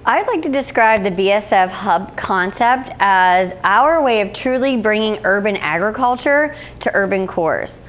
I'd like to describe the BSF Hub concept as our way of truly bringing urban agriculture to urban cores.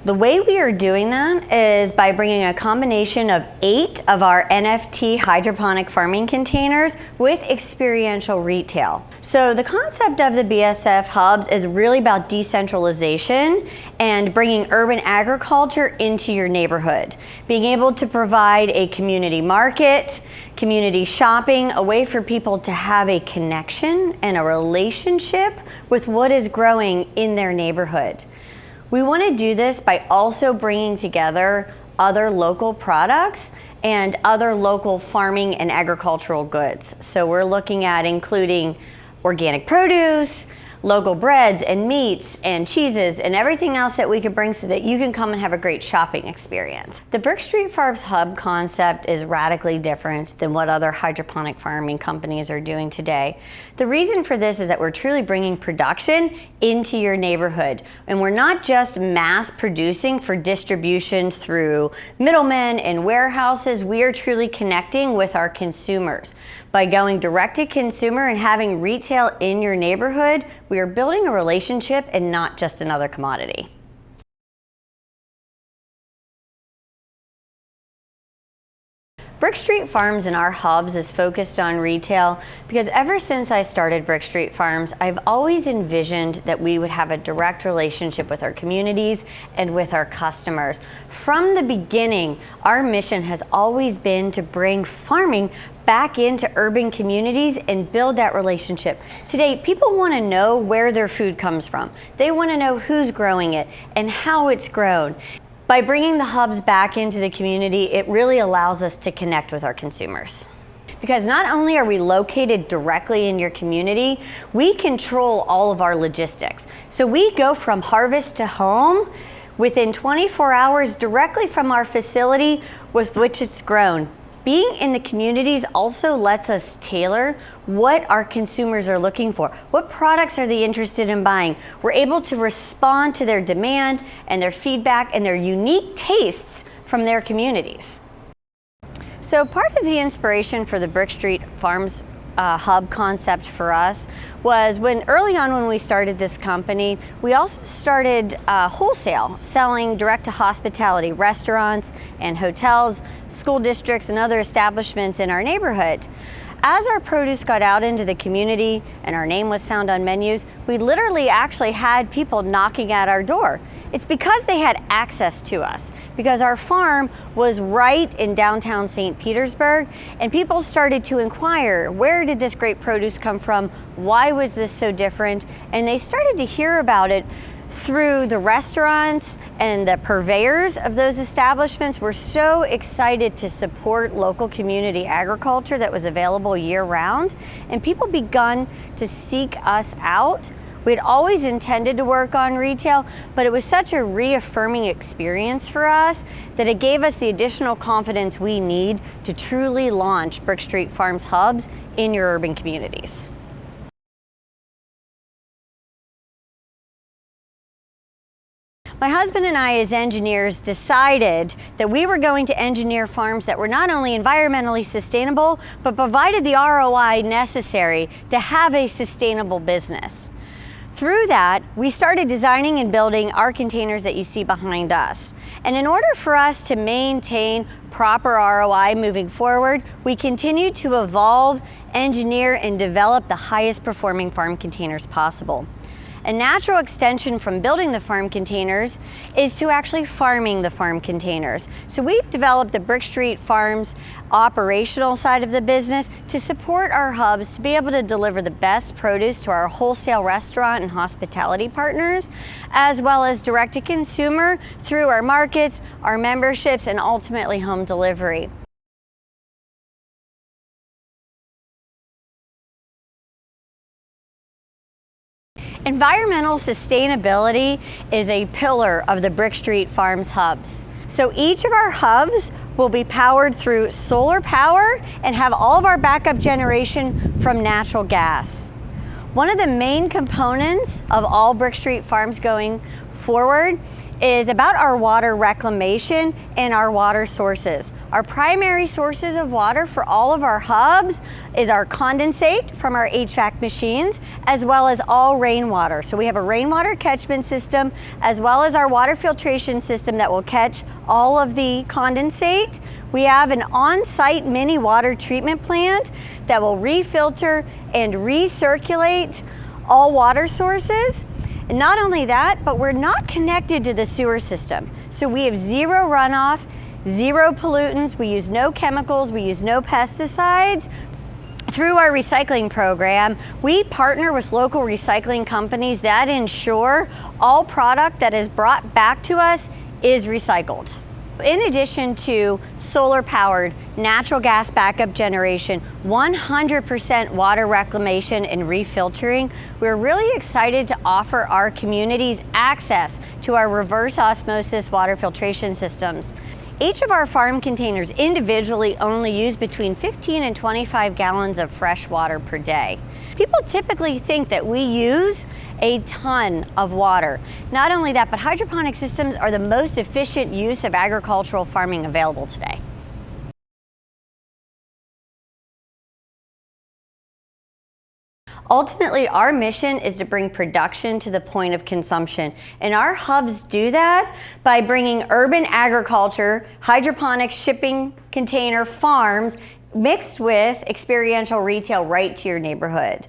The way we are doing that is by bringing a combination of 8 of our NFT hydroponic farming containers with experiential retail. So the concept of the BSF Hubs is really about decentralization and bringing urban agriculture into your neighborhood. Being able to provide a community market, community shopping, a way for people to have a connection and a relationship with what is growing in their neighborhood. We want to do this by also bringing together other local products and other local farming and agricultural goods. So we're looking at including organic produce, local breads and meats and cheeses and everything else that we could bring so that you can come and have a great shopping experience. The Brick Street Farms Hub concept is radically different than what other hydroponic farming companies are doing today. The reason for this is that we're truly bringing production into your neighborhood, and we're not just mass producing for distribution through middlemen and warehouses. We are truly connecting with our consumers. By going direct to consumer and having retail in your neighborhood, we are building a relationship and not just another commodity. Brick Street Farms and our hubs is focused on retail because ever since I started Brick Street Farms, I've always envisioned that we would have a direct relationship with our communities and with our customers. From the beginning, our mission has always been to bring farming back into urban communities and build that relationship. Today, people want to know where their food comes from. They want to know who's growing it and how it's grown. By bringing the hubs back into the community, it really allows us to connect with our consumers. Because not only are we located directly in your community, we control all of our logistics. So we go from harvest to home within 24 hours directly from our facility with which it's grown. Being in the communities also lets us tailor what our consumers are looking for. What products are they interested in buying? We're able to respond to their demand and their feedback and their unique tastes from their communities. So part of the inspiration for the Brick Street Farms Hub concept for us was when early on when we started this company, we also started wholesale, selling direct to hospitality, restaurants and hotels, school districts and other establishments in our neighborhood. As our produce got out into the community and our name was found on menus, we literally actually had people knocking at our door. It's because they had access to us, because our farm was right in downtown St. Petersburg, and people started to inquire, where did this great produce come from? Why was this so different? And they started to hear about it through the restaurants and the purveyors of those establishments. Were so excited to support local community agriculture that was available year-round, and people begun to seek us out. We had always intended to work on retail, but it was such a reaffirming experience for us that it gave us the additional confidence we need to truly launch Brick Street Farms Hubs in your urban communities. My husband and I, as engineers, decided that we were going to engineer farms that were not only environmentally sustainable, but provided the ROI necessary to have a sustainable business. Through that, we started designing and building our containers that you see behind us. And in order for us to maintain proper ROI moving forward, we continue to evolve, engineer, and develop the highest performing farm containers possible. A natural extension from building the farm containers is to actually farming the farm containers. So we've developed the Brick Street Farms operational side of the business to support our hubs to be able to deliver the best produce to our wholesale restaurant and hospitality partners, as well as direct to consumer through our markets, our memberships, and ultimately home delivery. Environmental sustainability is a pillar of the Brick Street Farms Hubs. So each of our hubs will be powered through solar power and have all of our backup generation from natural gas. One of the main components of all Brick Street Farms going forward is about our water reclamation and our water sources. Our primary sources of water for all of our hubs is our condensate from our HVAC machines, as well as all rainwater. So we have a rainwater catchment system, as well as our water filtration system that will catch all of the condensate. We have an on-site mini water treatment plant that will refilter and recirculate all water sources. And not only that, but we're not connected to the sewer system. So we have zero runoff, zero pollutants, we use no chemicals, we use no pesticides. Through our recycling program, we partner with local recycling companies that ensure all product that is brought back to us is recycled. In addition to solar-powered natural gas backup generation, 100% water reclamation and refiltering, we're really excited to offer our communities access to our reverse osmosis water filtration systems. Each of our farm containers individually only use between 15 and 25 gallons of fresh water per day. People typically think that we use a ton of water. Not only that, but hydroponic systems are the most efficient use of agricultural farming available today. Ultimately, our mission is to bring production to the point of consumption, and our hubs do that by bringing urban agriculture, hydroponic shipping container farms, mixed with experiential retail right to your neighborhood.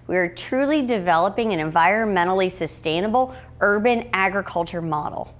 We are truly developing an environmentally sustainable urban agriculture model.